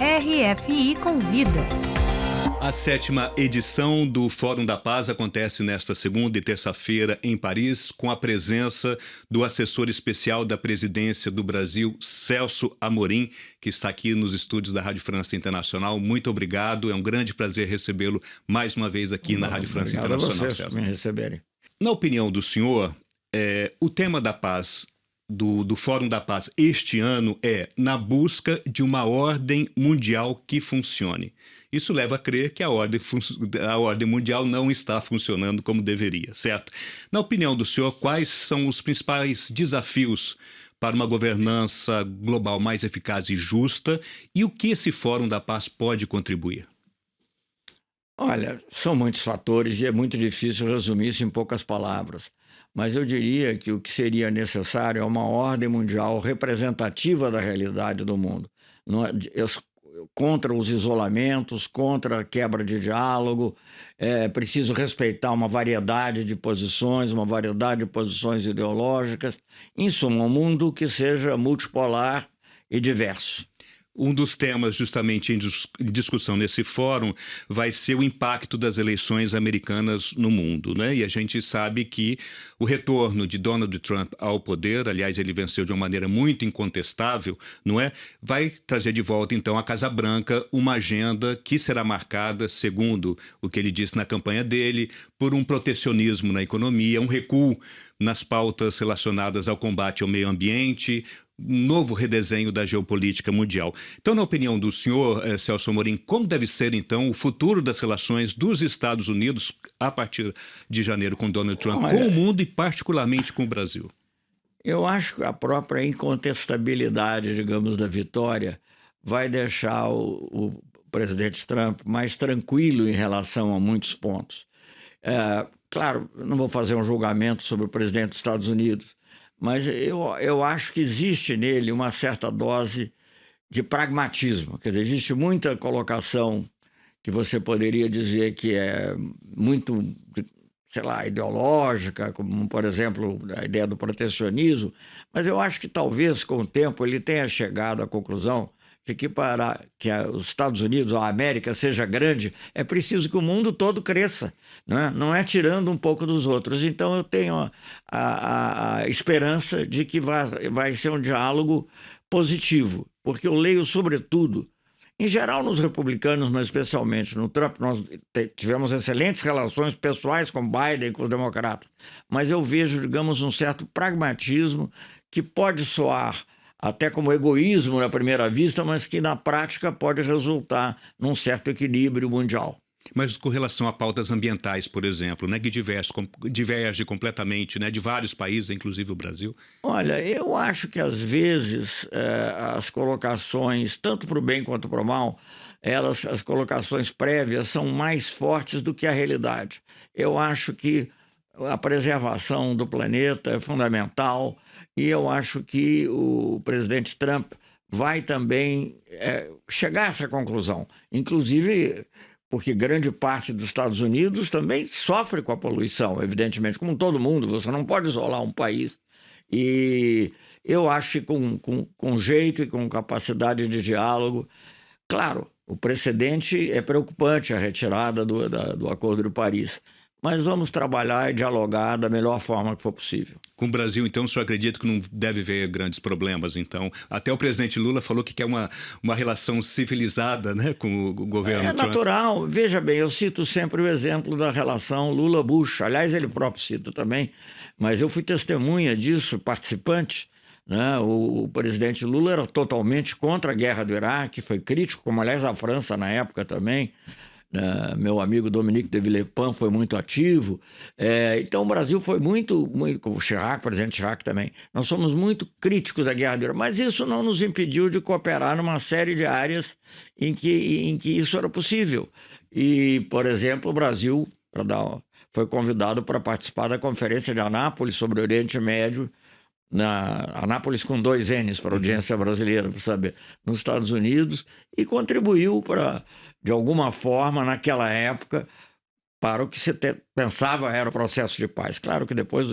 RFI Convida. A 7ª edição do Fórum da Paz acontece nesta segunda e terça-feira em Paris, com a presença do assessor especial da presidência do Brasil, Celso Amorim, que está aqui nos estúdios da Rádio França Internacional. Muito obrigado, é um grande prazer recebê-lo mais uma vez aqui na Rádio França Internacional. Obrigado a vocês por me receberem. Na opinião do senhor, o tema da paz do Fórum da Paz este ano é na busca de uma ordem mundial que funcione. Isso leva a crer que a ordem mundial não está funcionando como deveria, certo? Na opinião do senhor, quais são os principais desafios para uma governança global mais eficaz e justa e o que esse Fórum da Paz pode contribuir? Olha, são muitos fatores e é muito difícil resumir isso em poucas palavras. Mas eu diria que o que seria necessário é uma ordem mundial representativa da realidade do mundo. Contra os isolamentos, contra a quebra de diálogo, é preciso respeitar uma variedade de posições ideológicas. Em suma, um mundo que seja multipolar e diverso. Um dos temas justamente em discussão nesse fórum vai ser o impacto das eleições americanas no mundo, né? E a gente sabe que o retorno de Donald Trump ao poder, aliás, ele venceu de uma maneira muito incontestável, não é? Vai trazer de volta, então, à Casa Branca uma agenda que será marcada, segundo o que ele disse na campanha dele, por um protecionismo na economia, um recuo nas pautas relacionadas ao combate ao meio ambiente, um novo redesenho da geopolítica mundial. Então, na opinião do senhor, Celso Amorim, como deve ser, então, o futuro das relações dos Estados Unidos a partir de janeiro com Donald Trump, com o mundo e particularmente com o Brasil? Eu acho que a própria incontestabilidade, digamos, da vitória vai deixar o presidente Trump mais tranquilo em relação a muitos pontos. Claro, não vou fazer um julgamento sobre o presidente dos Estados Unidos, mas eu acho que existe nele uma certa dose de pragmatismo. Quer dizer, existe muita colocação que você poderia dizer que é muito, sei lá, ideológica, como, por exemplo, a ideia do protecionismo, mas eu acho que talvez, com o tempo, ele tenha chegado à conclusão de que para que os Estados Unidos, a América, seja grande, é preciso que o mundo todo cresça, né? Não é tirando um pouco dos outros. Então eu tenho a esperança de que vai ser um diálogo positivo, porque eu leio sobretudo, em geral nos republicanos, mas especialmente no Trump, nós tivemos excelentes relações pessoais com Biden e com os democratas, mas eu vejo, digamos, um certo pragmatismo que pode soar até como egoísmo na primeira vista, mas que na prática pode resultar num certo equilíbrio mundial. Mas com relação a pautas ambientais, por exemplo, né, que diverge completamente, né, de vários países, inclusive o Brasil? Olha, eu acho que às vezes as colocações, tanto para o bem quanto para o mal, as colocações prévias são mais fortes do que a realidade. Eu acho que a preservação do planeta é fundamental e eu acho que o presidente Trump vai também chegar a essa conclusão. Inclusive porque grande parte dos Estados Unidos também sofre com a poluição, evidentemente, como todo mundo, você não pode isolar um país. E eu acho que com jeito e com capacidade de diálogo, claro, o precedente é preocupante, a retirada do Acordo de Paris. Mas vamos trabalhar e dialogar da melhor forma que for possível. Com o Brasil, então, o senhor acredita que não deve haver grandes problemas, então? Até o presidente Lula falou que quer uma relação civilizada, né, com o governo Trump. É natural. Veja bem, eu cito sempre o exemplo da relação Lula-Bush. Aliás, ele próprio cita também, mas eu fui testemunha disso, participante, né? O presidente Lula era totalmente contra a guerra do Iraque, foi crítico, como aliás a França na época também. Meu amigo Dominique de Villepin foi muito ativo. Então o Brasil foi muito, com o Chirac, o presidente Chirac também. Nós somos muito críticos da guerra do Iraque, mas isso não nos impediu de cooperar numa série de áreas em que isso era possível. E, por exemplo, o Brasil foi convidado para participar da Conferência de Anápolis sobre o Oriente Médio, Anápolis com 2 N's para a audiência brasileira, para saber, nos Estados Unidos, e contribuiu de alguma forma, naquela época, para o que se pensava era o processo de paz. Claro que depois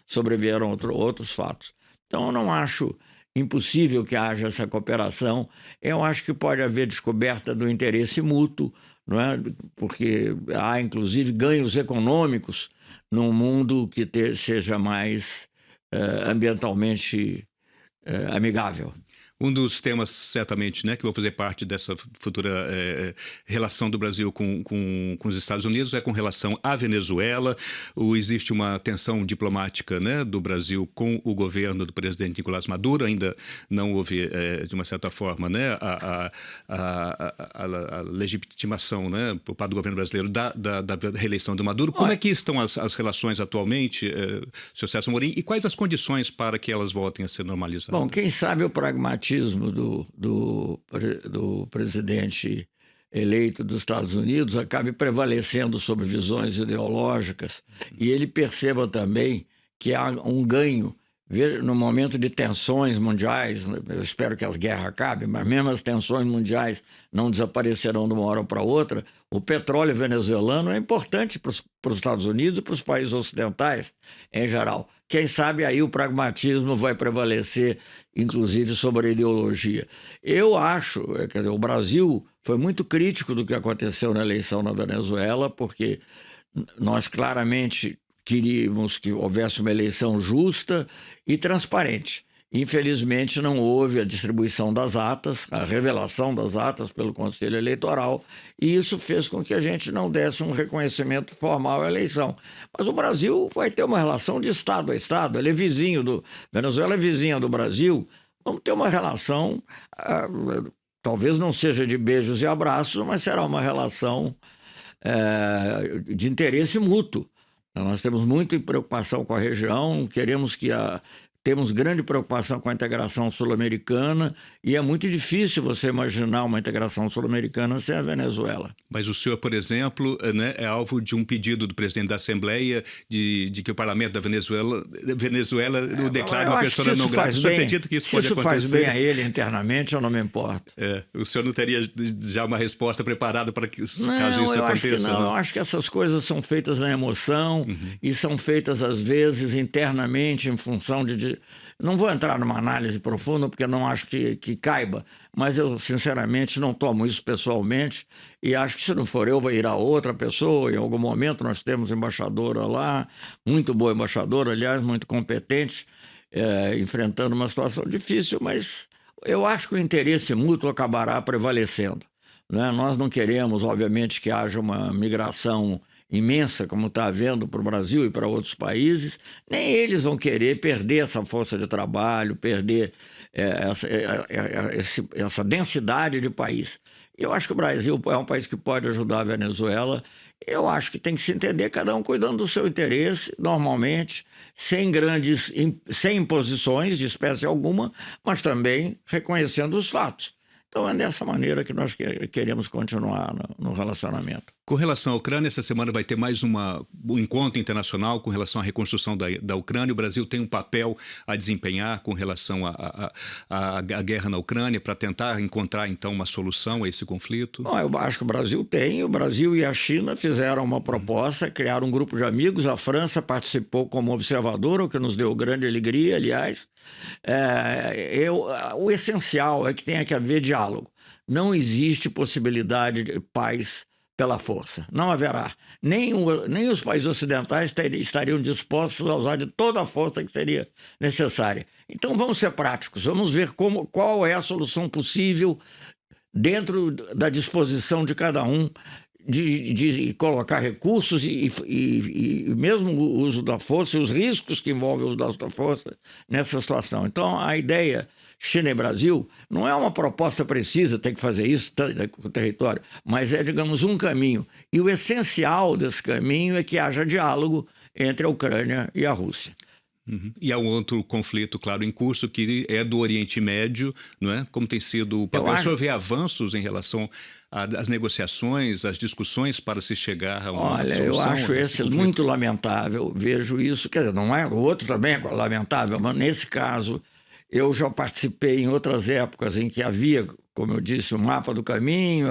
sobrevieram outros fatos. Então eu não acho impossível que haja essa cooperação. Eu acho que pode haver descoberta do interesse mútuo, não é? Porque há, inclusive, ganhos econômicos num mundo que seja mais ambientalmente amigável. Um dos temas, certamente, né, que vão fazer parte dessa futura relação do Brasil com os Estados Unidos é com relação à Venezuela. Existe uma tensão diplomática, né, do Brasil com o governo do presidente Nicolás Maduro. Ainda não houve, de uma certa forma, né, a legitimação, né, por parte do governo brasileiro da reeleição do Maduro. Como é que estão as relações atualmente, Sr. Celso Amorim, e quais as condições para que elas voltem a ser normalizadas? Bom, quem sabe o pragmatismo do presidente eleito dos Estados Unidos acabe prevalecendo sobre visões ideológicas e ele perceba também que há um ganho no momento de tensões mundiais. Eu espero que as guerras acabem, mas mesmo as tensões mundiais não desaparecerão de uma hora para outra. O petróleo venezuelano é importante para os Estados Unidos e para os países ocidentais em geral. Quem sabe aí o pragmatismo vai prevalecer, inclusive, sobre a ideologia. Eu acho, quer dizer, o Brasil foi muito crítico do que aconteceu na eleição na Venezuela, porque nós claramente queríamos que houvesse uma eleição justa e transparente. Infelizmente, não houve a distribuição das atas, a revelação das atas pelo Conselho Eleitoral, e isso fez com que a gente não desse um reconhecimento formal à eleição. Mas o Brasil vai ter uma relação de Estado a Estado, ele é vizinho Venezuela é vizinha do Brasil, vamos ter uma relação, talvez não seja de beijos e abraços, mas será uma relação de interesse mútuo. Nós temos muita preocupação com a região, temos grande preocupação com a integração sul-americana e é muito difícil você imaginar uma integração sul-americana sem a Venezuela. Mas o senhor, por exemplo, né, é alvo de um pedido do presidente da Assembleia de que o parlamento da Venezuela o declare uma pessoa não grata. O senhor acredita que isso pode acontecer? Se isso faz bem a ele internamente, eu não me importo. O senhor não teria já uma resposta preparada para que caso isso aconteça? Acho que não. Eu acho que essas coisas são feitas na emoção e são feitas, às vezes, internamente, em função de... Não vou entrar numa análise profunda, porque não acho que caiba, mas eu, sinceramente, não tomo isso pessoalmente e acho que, se não for eu, vai ir a outra pessoa. Em algum momento nós temos embaixadora lá, muito boa embaixadora, aliás, muito competente, enfrentando uma situação difícil, mas eu acho que o interesse mútuo acabará prevalecendo, né? Nós não queremos, obviamente, que haja uma migração imensa, como está havendo para o Brasil e para outros países, nem eles vão querer perder essa força de trabalho, perder essa densidade de país. Eu acho que o Brasil é um país que pode ajudar a Venezuela. Eu acho que tem que se entender, cada um cuidando do seu interesse, normalmente, sem imposições de espécie alguma, mas também reconhecendo os fatos. Então é dessa maneira que nós queremos continuar no relacionamento. Com relação à Ucrânia, essa semana vai ter mais um encontro internacional com relação à reconstrução da Ucrânia. O Brasil tem um papel a desempenhar com relação à guerra na Ucrânia para tentar encontrar, então, uma solução a esse conflito? Bom, eu acho que o Brasil tem. O Brasil e a China fizeram uma proposta, criaram um grupo de amigos. A França participou como observadora, o que nos deu grande alegria, aliás. O essencial é que tenha que haver diálogo. Não existe possibilidade de paz pela força. Não haverá. Nem os países ocidentais estariam dispostos a usar de toda a força que seria necessária. Então vamos ser práticos, vamos ver qual é a solução possível dentro da disposição de cada um de colocar recursos e mesmo o uso da força e os riscos que envolvem o uso da força nessa situação. Então a ideia China e Brasil não é uma proposta precisa, tem que fazer isso com o território, mas é, digamos, um caminho. E o essencial desse caminho é que haja diálogo entre a Ucrânia e a Rússia. E há um outro conflito, claro, em curso, que é do Oriente Médio, não é? Como tem sido o papel? O senhor vê avanços em relação às negociações, às discussões para se chegar a uma solução? Olha, eu acho esse muito lamentável, vejo isso, quer dizer, não é, o outro também é lamentável, mas nesse caso eu já participei em outras épocas em que havia como eu disse, o mapa do caminho,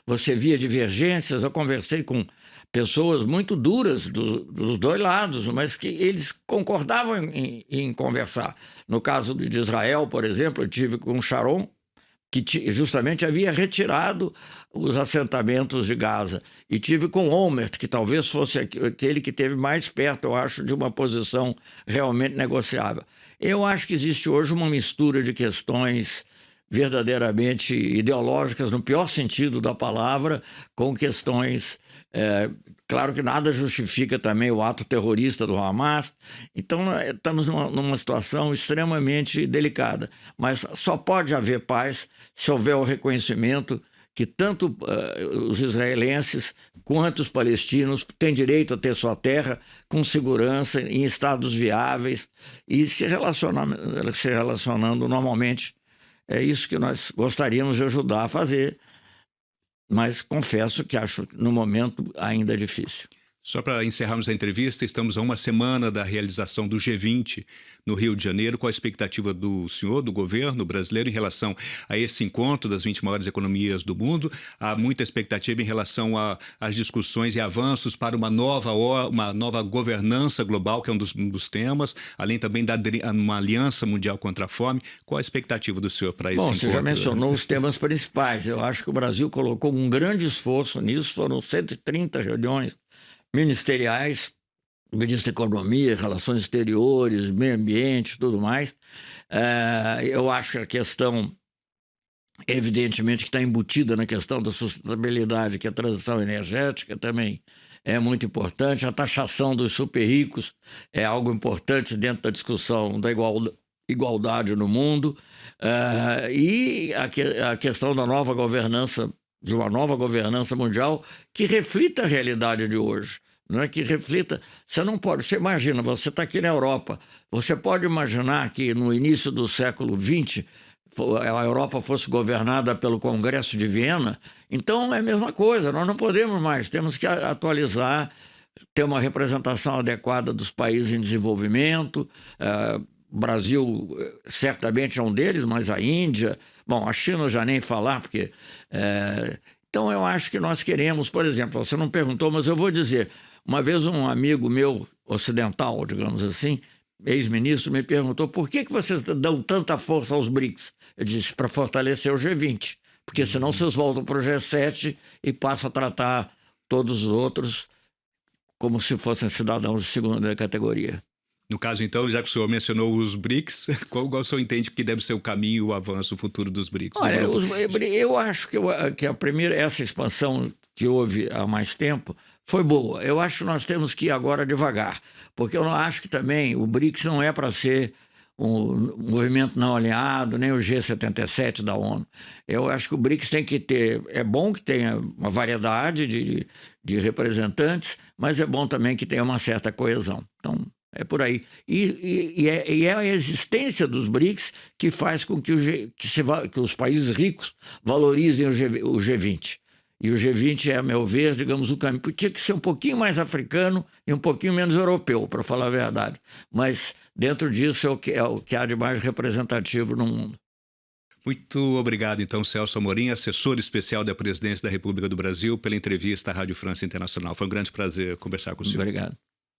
você via divergências. Eu conversei com pessoas muito duras dos dois lados, mas que eles concordavam em conversar. No caso de Israel, por exemplo, eu tive com Sharon, que justamente havia retirado os assentamentos de Gaza. E tive com Olmert, que talvez fosse aquele que esteve mais perto, eu acho, de uma posição realmente negociável. Eu acho que existe hoje uma mistura de questões verdadeiramente ideológicas, no pior sentido da palavra, com questões... claro que nada justifica também o ato terrorista do Hamas. Então, estamos numa situação extremamente delicada. Mas só pode haver paz se houver o reconhecimento que tanto os israelenses quanto os palestinos têm direito a ter sua terra com segurança, em estados viáveis e se relacionando normalmente. É isso que nós gostaríamos de ajudar a fazer. Mas confesso que acho, no momento, ainda difícil. Só para encerrarmos a entrevista, estamos a uma semana da realização do G20 no Rio de Janeiro. Qual a expectativa do senhor, do governo brasileiro, em relação a esse encontro das 20 maiores economias do mundo? Há muita expectativa em relação às discussões e avanços para uma nova governança global, que é um dos temas, além também da uma aliança mundial contra a fome. Qual a expectativa do senhor para esse encontro? Você já mencionou os temas principais. Eu acho que o Brasil colocou um grande esforço nisso. Foram 130 reuniões ministeriais, ministro da Economia, Relações Exteriores, Meio Ambiente, tudo mais. Eu acho que a questão, evidentemente, que está embutida na questão da sustentabilidade, que é a transição energética também é muito importante. A taxação dos super ricos é algo importante dentro da discussão da igualdade no mundo. E a questão da nova governança, de uma nova governança mundial que reflita a realidade de hoje, não é? Que reflita... Você não pode... Você imagina, você está aqui na Europa, você pode imaginar que no início do século XX a Europa fosse governada pelo Congresso de Viena? Então é a mesma coisa, nós não podemos mais, temos que atualizar, ter uma representação adequada dos países em desenvolvimento. O Brasil certamente é um deles, mas a Índia... Bom, a China já nem falar, porque... Então, eu acho que nós queremos, por exemplo, você não perguntou, mas eu vou dizer, uma vez um amigo meu, ocidental, digamos assim, ex-ministro, me perguntou por que vocês dão tanta força aos BRICS? Eu disse, para fortalecer o G20, porque senão vocês voltam para o G7 e passam a tratar todos os outros como se fossem cidadãos de segunda categoria. No caso, então, já que o senhor mencionou os BRICS, qual o senhor entende que deve ser o caminho, o avanço, o futuro dos BRICS? Olha, eu acho que a primeira, essa expansão que houve há mais tempo foi boa. Eu acho que nós temos que ir agora devagar, porque eu não acho que também o BRICS não é para ser um movimento não alinhado, nem o G77 da ONU. Eu acho que o BRICS tem que ter... É bom que tenha uma variedade de representantes, mas é bom também que tenha uma certa coesão. Então... é por aí. E é a existência dos BRICS que faz com que os países ricos valorizem o G20. E o G20 é, a meu ver, digamos, o caminho. Tinha que ser um pouquinho mais africano e um pouquinho menos europeu, para falar a verdade. Mas dentro disso é o que há de mais representativo no mundo. Muito obrigado, então, Celso Amorim, assessor especial da Presidência da República do Brasil, pela entrevista à Rádio França Internacional. Foi um grande prazer conversar com o senhor. Obrigado.